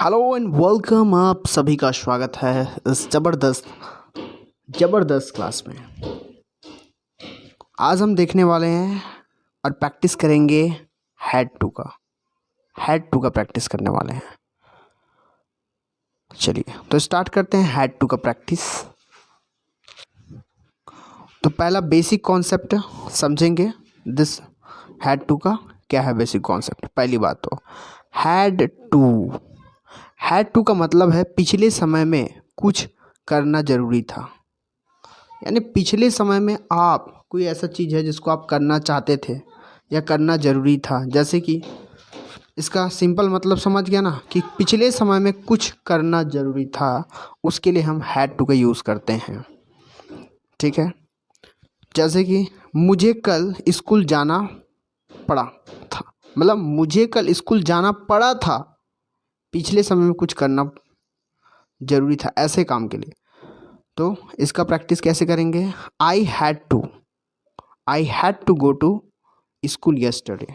Hello and welcome. आप सभी का स्वागत है इस ज़बरदस्त क्लास में। आज हम देखने वाले हैं और प्रैक्टिस करेंगे हेड टू का प्रैक्टिस करने वाले हैं। चलिए तो स्टार्ट करते हैं हेड टू का प्रैक्टिस। तो पहला बेसिक कॉन्सेप्ट समझेंगे। दिस हेड टू का क्या है बेसिक कॉन्सेप्ट। पहली बात तो हेड टू का मतलब है पिछले समय में कुछ करना जरूरी था। यानी पिछले समय में आप कोई ऐसा चीज़ है जिसको आप करना चाहते थे या करना ज़रूरी था। जैसे कि इसका सिंपल मतलब समझ गया ना कि पिछले समय में कुछ करना ज़रूरी था, उसके लिए हम हैड टू का यूज़ करते हैं। ठीक है, जैसे कि मुझे कल स्कूल जाना पड़ा था, मतलब मुझे कल स्कूल जाना पड़ा था, पिछले समय में कुछ करना ज़रूरी था ऐसे काम के लिए। तो इसका प्रैक्टिस कैसे करेंगे। I had to go to school yesterday.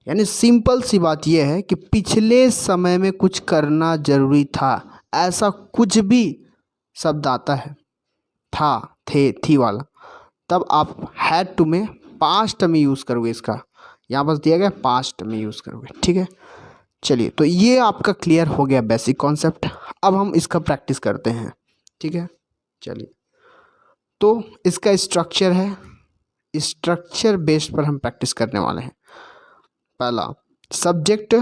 यानी सिंपल सी बात यह है कि पिछले समय में कुछ करना जरूरी था, ऐसा कुछ भी शब्द आता है था, थे, थी वाला, तब आप हैड टू में पास्ट में यूज़ करोगे। इसका यहाँ बस दिया गया पास्ट में यूज़ करोगे। ठीक है, चलिए तो ये आपका क्लियर हो गया बेसिक कॉन्सेप्ट। अब हम इसका प्रैक्टिस करते हैं। ठीक है, चलिए तो इसका स्ट्रक्चर है, स्ट्रक्चर बेस्ड पर हम प्रैक्टिस करने वाले हैं। पहला subject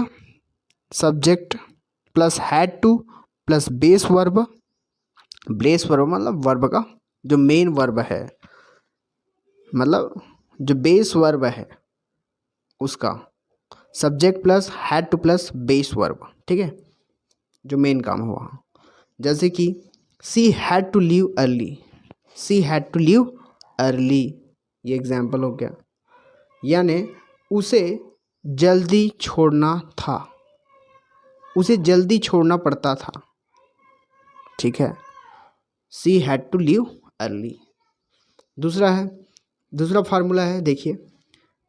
plus had to plus base verb मतलब वर्ब का जो मेन वर्ब है, मतलब जो बेस वर्ब है उसका subject plus had to plus base verb. ठीक है, जो मेन काम हुआ। जैसे कि she had to leave early, ये एग्जाम्पल हो गया। यानी उसे जल्दी छोड़ना पड़ता था। ठीक है, she had to leave early. दूसरा फार्मूला है, देखिए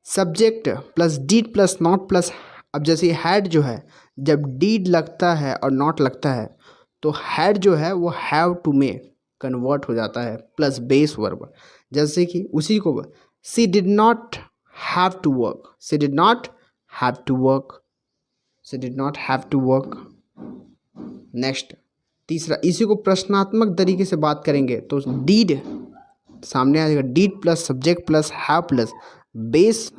subject plus did plus not plus. अब जैसे हैड जो है, जब डीड लगता है और नॉट लगता है तो हैड जो है वो हैव टू में कन्वर्ट हो जाता है प्लस बेस वर्ब। जैसे कि उसी को C did not have to work. Next तीसरा, इसी को प्रश्नात्मक तरीके से बात करेंगे तो डीड सामने आ जाएगा, did plus subject plus have plus base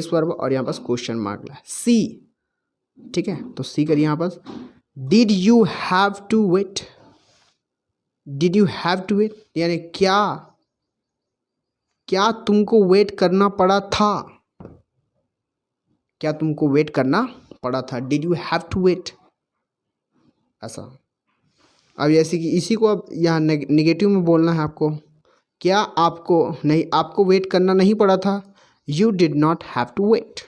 verb और यहाँ पास क्वेश्चन मार्क ला सी। ठीक है, तो सी करिए यहाँ पास did you have to wait, यानी क्या तुमको वेट करना पड़ा था, did you have to wait, ऐसा। अब जैसे कि इसी को अब यहाँ नेगेटिव में बोलना है आपको, क्या आपको वेट करना नहीं पड़ा था, you did not have to wait.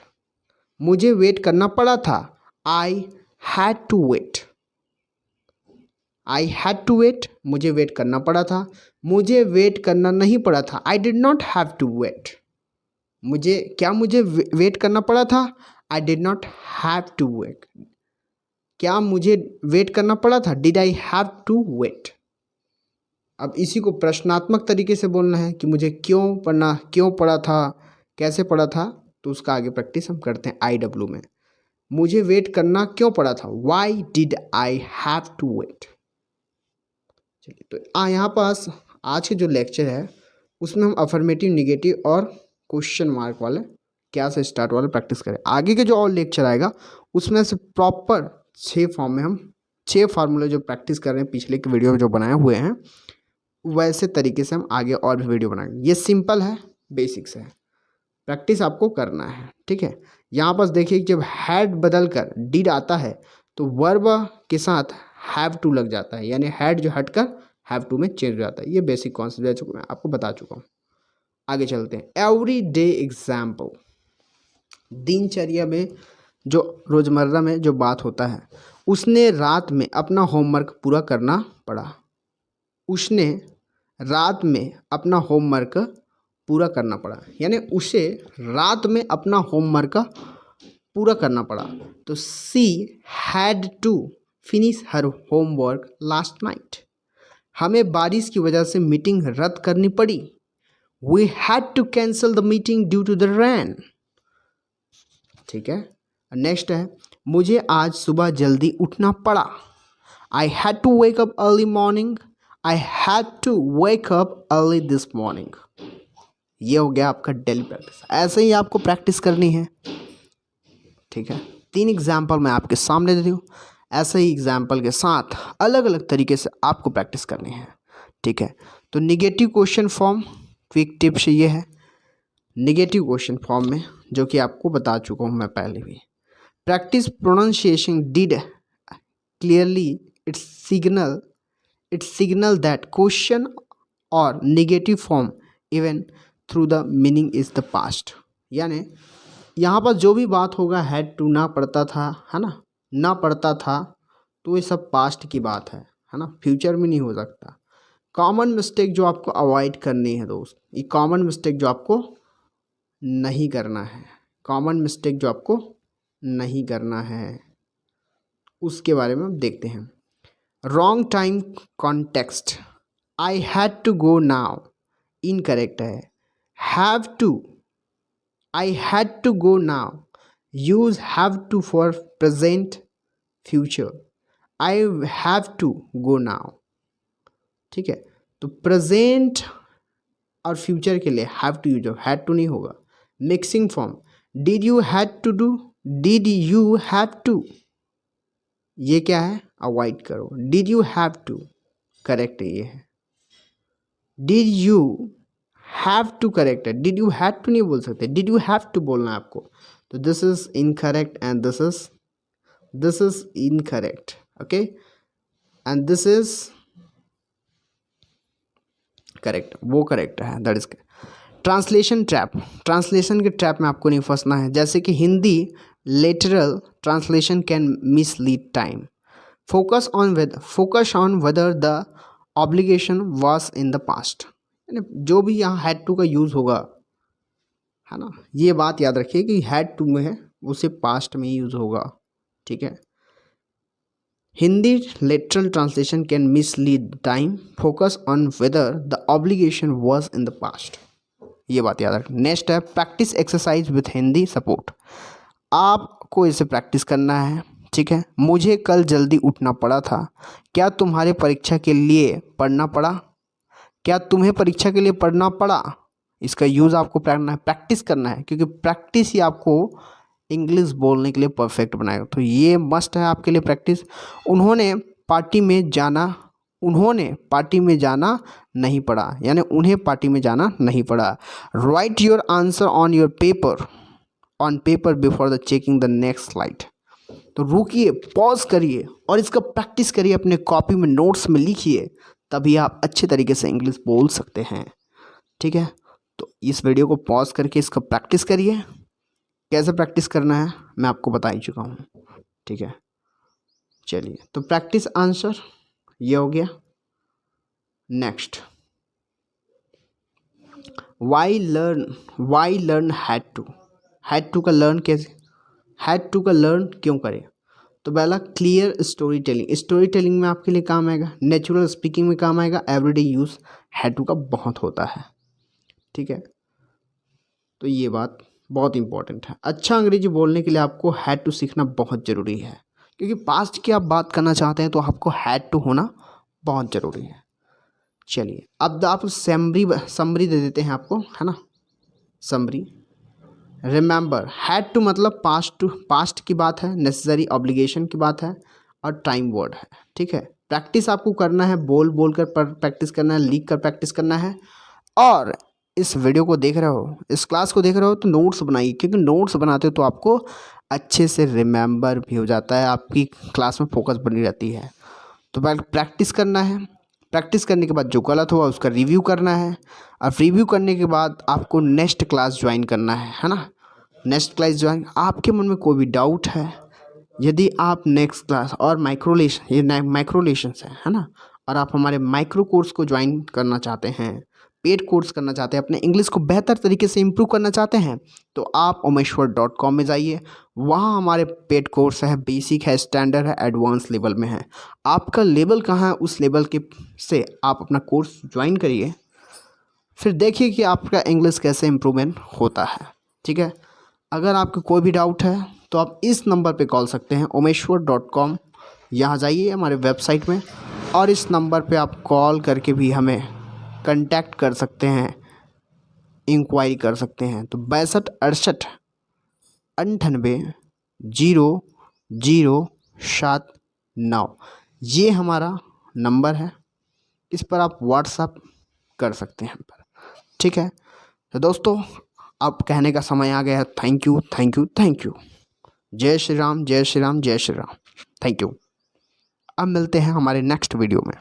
मुझे वेट करना पड़ा था, आई हैड टू वेट, मुझे वेट करना पड़ा था। मुझे वेट करना नहीं पड़ा था, I did not have to wait. मुझे वेट करना पड़ा था, I did not have to wait. क्या मुझे वेट करना पड़ा था, did I have to wait. अब इसी को प्रश्नात्मक तरीके से बोलना है कि मुझे क्यों पड़ा था, कैसे पड़ा था, तो उसका आगे प्रैक्टिस हम करते हैं IW में। मुझे वेट करना क्यों पड़ा था, why did I have to wait. चलिए तो यहाँ पास आज के जो लेक्चर है उसमें हम अफर्मेटिव, निगेटिव और क्वेश्चन मार्क वाले क्या से स्टार्ट वाले प्रैक्टिस करें। आगे के जो और लेक्चर आएगा उसमें से प्रॉपर 6 फॉर्म में हम 6 फार्मूले जो प्रैक्टिस कर रहे हैं पिछले के वीडियो में जो बनाए हुए हैं, वैसे तरीके से हम आगे और भी वीडियो बनाएंगे। ये सिंपल है, बेसिक्स है, प्रैक्टिस आपको करना है। ठीक है, यहाँ पर देखिए जब हैड बदल कर डिड आता है तो वर्ब के साथ हैव टू लग जाता है, यानी हैड जो हटकर हैव टू में चेंज हो जाता है। ये बेसिक कॉन्सेप्ट मैं आपको बता चुका हूँ। आगे चलते हैं। एवरी डे एग्जाम्पल, दिनचर्या में जो रोज़मर्रा में जो बात होता है, उसने रात में अपना होमवर्क पूरा करना पड़ा। उसने रात में अपना होमवर्क पूरा करना पड़ा, यानी उसे रात में अपना होमवर्क पूरा करना पड़ा। तो she had to finish her homework last night. हमें बारिश की वजह से मीटिंग रद्द करनी पड़ी। We had to cancel the meeting due to the rain. ठीक है, नेक्स्ट है, मुझे आज सुबह जल्दी उठना पड़ा। I had to wake up early morning. I had to wake up early this morning. ये हो गया आपका डेली प्रैक्टिस। ऐसे ही आपको प्रैक्टिस करनी है। ठीक है, 3 एग्जाम्पल मैं आपके सामने दे दूँ, ऐसे ही एग्जाम्पल के साथ अलग अलग तरीके से आपको प्रैक्टिस करनी है। ठीक है, तो negative question form quick tips ये है निगेटिव क्वेश्चन फॉर्म में, जो कि आपको बता चुका हूँ मैं पहले भी। Practice pronunciation did clearly its signal that question और negative form even through the meaning is the past. यानी यहाँ पर जो भी बात होगा हैड टू ना पढ़ता था, है ना पढ़ता था, तो ये सब पास्ट की बात है ना, फ्यूचर में नहीं हो सकता। कॉमन मिस्टेक जो आपको अवॉइड करनी है दोस्त, ये कॉमन मिस्टेक जो आपको नहीं करना है, कॉमन मिस्टेक जो आपको नहीं करना है, उसके बारे में हम देखते हैं। Wrong time context, I had to go now, incorrect है। Have to, I had to go now, use have to for present future, I have to go now. ठीक है, तो प्रेजेंट और फ्यूचर के लिए have to use, had to नहीं होगा। Mixing form, did you had to do, did you have to, ये क्या है, अवॉइड करो। Did you have to correct है, ये है। Did you have to correct है, डिड यू हैव टू नहीं बोल सकते, डिड यू हैव टू बोलना है आपको। तो this is incorrect and this is incorrect, okay, and this is correct, वो करेक्ट है, that is. Translation trap, translation के ट्रैप में आपको नहीं फंसना है। जैसे कि Hindi literal translation can mislead time. Focus on whether the obligation was in the past. यानी जो भी यहाँ हैड टू का यूज़ होगा, है ना, ये बात याद रखिए कि हैड टू में है, उसे पास्ट में यूज़ होगा। ठीक है, Hindi literal translation can mislead time. Focus on whether the obligation was in the past, ये बात याद रखें। नेक्स्ट है practice exercise with Hindi support. आपको इसे प्रैक्टिस करना है। ठीक है, मुझे कल जल्दी उठना पड़ा था। क्या तुम्हारे परीक्षा के लिए पढ़ना पड़ा, क्या तुम्हें परीक्षा के लिए पढ़ना पड़ा, इसका यूज़ आपको प्रैक्टिस करना है, क्योंकि प्रैक्टिस ही आपको इंग्लिश बोलने के लिए परफेक्ट बनाएगा। तो ये मस्ट है आपके लिए प्रैक्टिस। उन्होंने पार्टी में जाना नहीं पड़ा, यानी उन्हें पार्टी में जाना नहीं पड़ा। Right your answer on paper before the checking the next slide. तो रुकिए, पॉज करिए और इसका प्रैक्टिस करिए, अपने कॉपी में नोट्स में लिखिए, तभी आप अच्छे तरीके से इंग्लिश बोल सकते हैं। ठीक है, तो इस वीडियो को पॉज करके इसका प्रैक्टिस करिए। कैसे प्रैक्टिस करना है मैं आपको बता ही चुका हूँ। ठीक है, चलिए, तो प्रैक्टिस आंसर ये हो गया। Next, why learn had to का लर्न कैसे, हैड टू का लर्न क्यों करें। तो पहला क्लियर स्टोरी टेलिंग में आपके लिए काम आएगा, नेचुरल स्पीकिंग में काम आएगा, एवरीडे यूज़ हैड टू का बहुत होता है। ठीक है, तो ये बात बहुत इंपॉर्टेंट है। अच्छा अंग्रेजी बोलने के लिए आपको हैड टू सीखना बहुत ज़रूरी है, क्योंकि पास्ट की आप बात करना चाहते हैं तो आपको हैड टू होना बहुत ज़रूरी है। चलिए, अब आप समरी दे देते हैं आपको, है ना, समरी। रिमेंबर, हैड टू मतलब पास्ट की बात है, नेसेसरी ऑब्लिगेशन की बात है, और टाइम वर्ड है। ठीक है, प्रैक्टिस आपको करना है, बोल कर प्रैक्टिस करना है, लिख कर प्रैक्टिस करना है। और इस वीडियो को देख रहे हो, इस क्लास को देख रहे हो, तो नोट्स बनाइए, क्योंकि नोट्स बनाते हो तो आपको अच्छे से रिमेंबर भी हो जाता है, आपकी क्लास में फोकस बनी रहती है। तो पहले प्रैक्टिस करना है, प्रैक्टिस करने के बाद जो गलत हुआ उसका रिव्यू करना है, और रिव्यू करने के बाद आपको नेक्स्ट क्लास ज्वाइन करना है ना। नेक्स्ट क्लास ज्वाइन, आपके मन में कोई भी डाउट है, यदि आप नेक्स्ट क्लास और माइक्रोलेशन, ये माइक्रोलेशंस है ना, और आप हमारे माइक्रो कोर्स को ज्वाइन करना चाहते हैं, पेड कोर्स करना चाहते हैं, अपने इंग्लिश को बेहतर तरीके से इम्प्रूव करना चाहते हैं, तो आप omeshwar.com में जाइए। वहाँ हमारे पेड कोर्स है, बेसिक है, स्टैंडर्ड है, एडवांस लेवल में है। आपका लेवल कहाँ है, उस लेवल के से आप अपना कोर्स ज्वाइन करिए, फिर देखिए कि आपका इंग्लिश कैसे इम्प्रूवमेंट होता है। ठीक है, अगर आपको कोई भी डाउट है तो आप इस नंबर पे कॉल सकते हैं, omeshwar.com। यहाँ जाइए हमारे वेबसाइट में, और इस नंबर पे आप कॉल करके भी हमें कांटेक्ट कर सकते हैं, इंक्वायरी कर सकते हैं। तो 62 68 98 0 0 7 9, ये हमारा नंबर है, इस पर आप व्हाट्सअप कर सकते हैं। ठीक है, तो दोस्तों अब कहने का समय आ गया है। Thank you, thank you, thank you. जय श्री राम, जय श्री राम, जय श्री राम। Thank you. अब मिलते हैं हमारे नेक्स्ट वीडियो में।